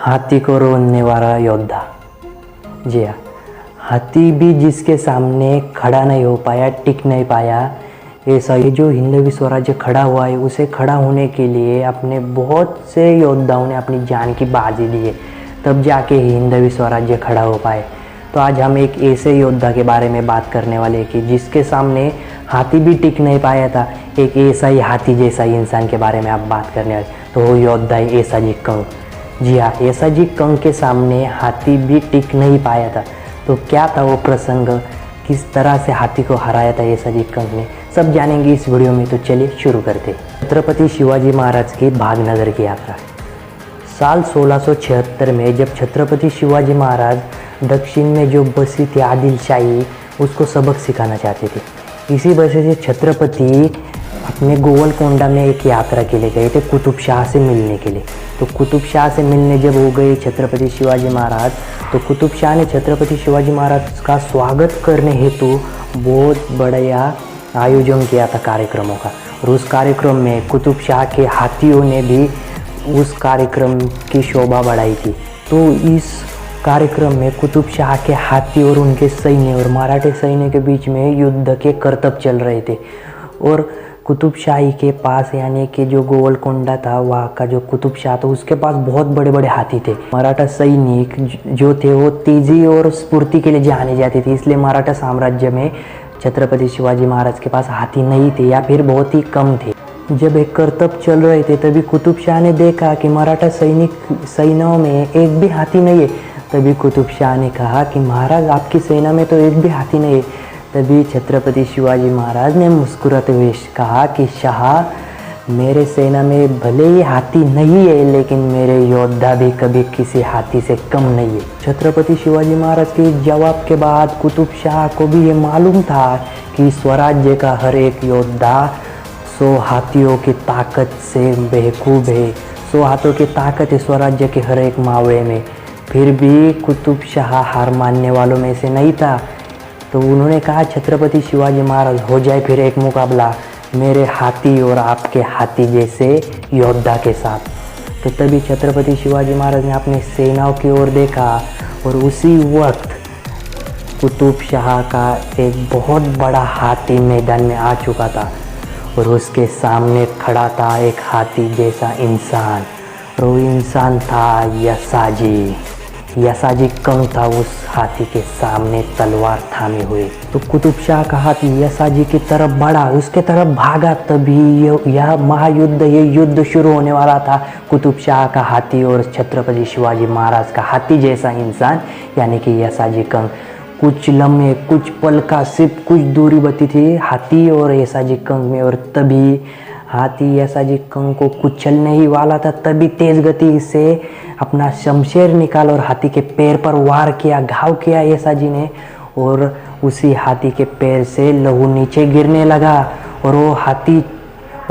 हाथी को रोकने वाला योद्धा। जी हाँ, हाथी भी जिसके सामने खड़ा नहीं हो पाया, टिक नहीं पाया, ऐसा ये जो हिंदवी स्वराज्य खड़ा हुआ है, उसे खड़ा होने के लिए अपने बहुत से योद्धाओं ने अपनी जान की बाजी दी है, तब जाके हिंदवी स्वराज्य खड़ा हो पाए। तो आज हम एक ऐसे योद्धा के बारे में बात करने वाले हैं कि जिसके सामने हाथी भी टिक नहीं पाया था। एक ऐसा ही हाथी जैसा ही इंसान के बारे में आप बात करने वाले, तो वो योद्धा है ऐसाजी कंग। जी हाँ, ऐसाजी कंग के सामने हाथी भी टिक नहीं पाया था। तो क्या था वो प्रसंग, किस तरह से हाथी को हराया था ऐसाजी कंग ने, सब जानेंगे इस वीडियो में। तो चलिए शुरू करते हैं। छत्रपति शिवाजी महाराज की भागनगर की यात्रा। साल 1676 में जब छत्रपति शिवाजी महाराज दक्षिण में जो बसी थी आदिलशाही, उसको सबक सिखाना चाहते थे। इसी वजह से छत्रपति अपने गोवलकोंडा में एक यात्रा के लिए गए थे कुतुब शाह से मिलने के लिए। तो कुतुब शाह से मिलने जब हो गए छत्रपति शिवाजी महाराज, तो कुतुब शाह ने छत्रपति शिवाजी महाराज का स्वागत करने हेतु बहुत बड़ा आयोजन किया था कार्यक्रमों का। और उस कार्यक्रम में कुतुब शाह के हाथियों ने भी उस कार्यक्रम की शोभा बढ़ाई थी। तो इस कार्यक्रम में कुतुब शाह के हाथी और उनके सैन्य और मराठे सैन्य के बीच में युद्ध के करतब चल रहे थे। और कुतुब शाही के पास, यानी कि जो गोवलकोंडा था, वहाँ का जो कुतुब शाह था, उसके पास बहुत बड़े बड़े हाथी थे। मराठा सैनिक जो थे वो तेजी और स्फूर्ति के लिए जाने जाते थे, इसलिए मराठा साम्राज्य में छत्रपति शिवाजी महाराज के पास हाथी नहीं थे या फिर बहुत ही कम थे। जब एक करतब चल रहे थे तभी कुतुब शाह ने देखा कि मराठा सैनिकों में एक भी हाथी नहीं है। तभी कुतुब शाह ने कहा कि महाराज, आपकी सेना में तो एक भी हाथी नहीं है। तभी छत्रपति शिवाजी महाराज ने मुस्कुराते हुए कहा कि शाह, मेरे सेना में भले ही हाथी नहीं है, लेकिन मेरे योद्धा भी कभी किसी हाथी से कम नहीं है। छत्रपति शिवाजी महाराज के जवाब के बाद कुतुब शाह को भी ये मालूम था कि स्वराज्य का हर एक योद्धा 100 हाथियों की ताकत से बेखूब है। 100 हाथियों की ताकत है स्वराज्य के हर एक मावड़े में। फिर भी कुतुब शाह हार मानने वालों में से नहीं था। तो उन्होंने कहा, छत्रपति शिवाजी महाराज, हो जाए फिर एक मुकाबला मेरे हाथी और आपके हाथी जैसे योद्धा के साथ। तो तभी छत्रपति शिवाजी महाराज ने अपनी सेनाओं की ओर देखा और उसी वक्त कुतुब शाह का एक बहुत बड़ा हाथी मैदान में आ चुका था और उसके सामने खड़ा था एक हाथी जैसा इंसान। और वो इंसान था यसाजी कंग था उस हाथी के सामने तलवार थामे हुए। तो कुतुब शाह का हाथी यसाजी की तरफ बढ़ा, उसके तरफ भागा। तभी यह महायुद्ध, ये युद्ध शुरू होने वाला था। कुतुब शाह का हाथी और छत्रपति शिवाजी महाराज का हाथी जैसा इंसान, यानी कि यसाजी कंग। कुछ लम्हे, कुछ पल का सिर्फ कुछ दूरी बची थी हाथी और यसाजी कंग में। और तभी हाथी यसाजी कंग को कुचलने ही वाला था। तभी तेज गति से अपना शमशेर निकाल और हाथी के पैर पर वार किया, घाव किया यसाजी ने। और उसी हाथी के पैर से लहू नीचे गिरने लगा और वो हाथी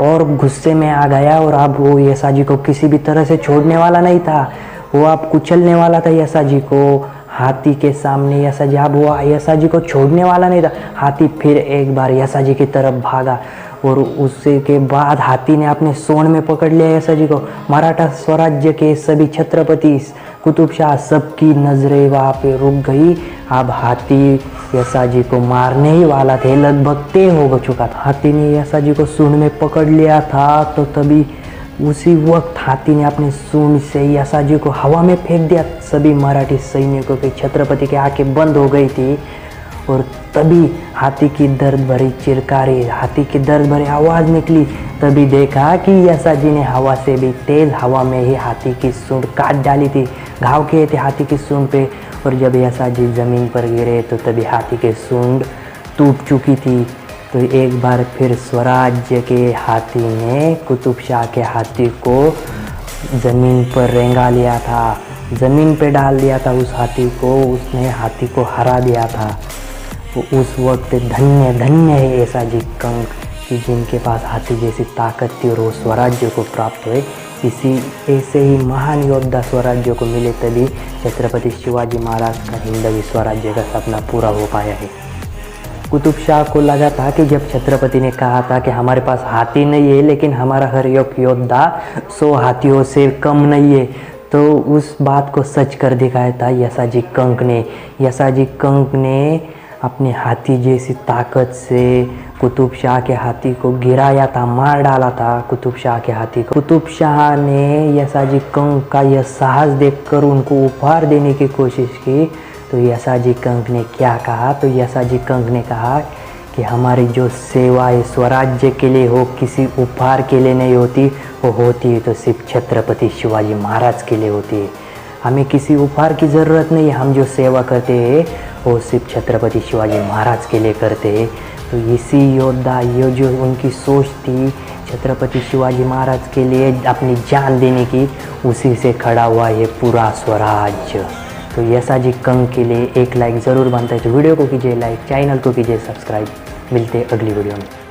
और गुस्से में आ गया। और अब वो यसाजी को किसी भी तरह से छोड़ने वाला नहीं था, वो अब कुचलने वाला था यसाजी को। हाथी के सामने यसाजी, अब वो यसाजी को छोड़ने वाला नहीं था। हाथी फिर एक बार यसाजी की तरफ भागा और उससे के बाद हाथी ने अपने सोंड में पकड़ लिया यसाजी को। मराठा स्वराज्य के सभी छत्रपति, कुतुब शाह, सबकी नजरें वहाँ पे रुक गई। अब हाथी यसाजी को मारने ही वाला थे, लगभग तय हो चुका था। हाथी ने यसाजी को सूंड में पकड़ लिया था। तो तभी उसी वक्त हाथी ने अपने सूंड से यसाजी को हवा में फेंक दिया। सभी मराठी सैनिकों के, छत्रपति की आंखें बंद हो गई थी। और तभी हाथी की दर्द भरी चिरकारी, हाथी की दर्द भरी आवाज़ निकली। तभी देखा कि यसाजी ने हवा से भी तेज हवा में ही हाथी की सूंड काट डाली थी, घाव किए थे हाथी की सूंड पे। और जब यसाजी ज़मीन पर गिरे तो तभी हाथी की सूंड टूट चुकी थी। तो एक बार फिर स्वराज्य के हाथी ने कुतुब शाह के हाथी को ज़मीन पर रेंगा लिया था, ज़मीन पे डाल दिया था उस हाथी को। उसने हाथी को हरा दिया था। तो उस वक्त धन्य धन्य है यसाजी कंग कि जिनके पास हाथी जैसी ताकत थी और वो स्वराज्य को प्राप्त हुए। इसी ऐसे ही महान योद्धा स्वराज्य को मिले, तभी छत्रपति शिवाजी महाराज का हिंदवी स्वराज्य का सपना पूरा हो पाया है। कुतुब शाह को लगा था कि जब छत्रपति ने कहा था कि हमारे पास हाथी नहीं है, लेकिन हमारा हर एक योद्धा 100 हाथियों से कम नहीं है, तो उस बात को सच कर दिखाया था यसाजी कंक ने। यसाजी कंक ने अपने हाथी जैसी ताकत से कुतुब शाह के हाथी को गिराया था, मार डाला था कुतुब शाह के हाथी को। कुतुब शाह ने यसाजी कंक का यह साहस देखकर उनको उपहार देने की कोशिश की। तो यसाजी कंक ने क्या कहा? तो यसाजी कंक ने कहा कि हमारी जो सेवा है स्वराज्य के लिए हो, किसी उपहार के लिए नहीं होती, वो होती है तो सिर्फ छत्रपति शिवाजी महाराज के लिए होती है। हमें किसी उपहार की ज़रूरत नहीं है, हम जो सेवा करते हैं वो सिर्फ छत्रपति शिवाजी महाराज के लिए करते हैं। तो इसी योद्धा, ये जो उनकी सोच थी छत्रपति शिवाजी महाराज के लिए अपनी जान देने की, उसी से खड़ा हुआ ये पूरा स्वराज्य। तो यसाजी कंक के लिए एक लाइक ज़रूर बनता है। तो वीडियो को कीजिए लाइक, चैनल को कीजिए सब्सक्राइब। मिलते हैं अगली वीडियो में।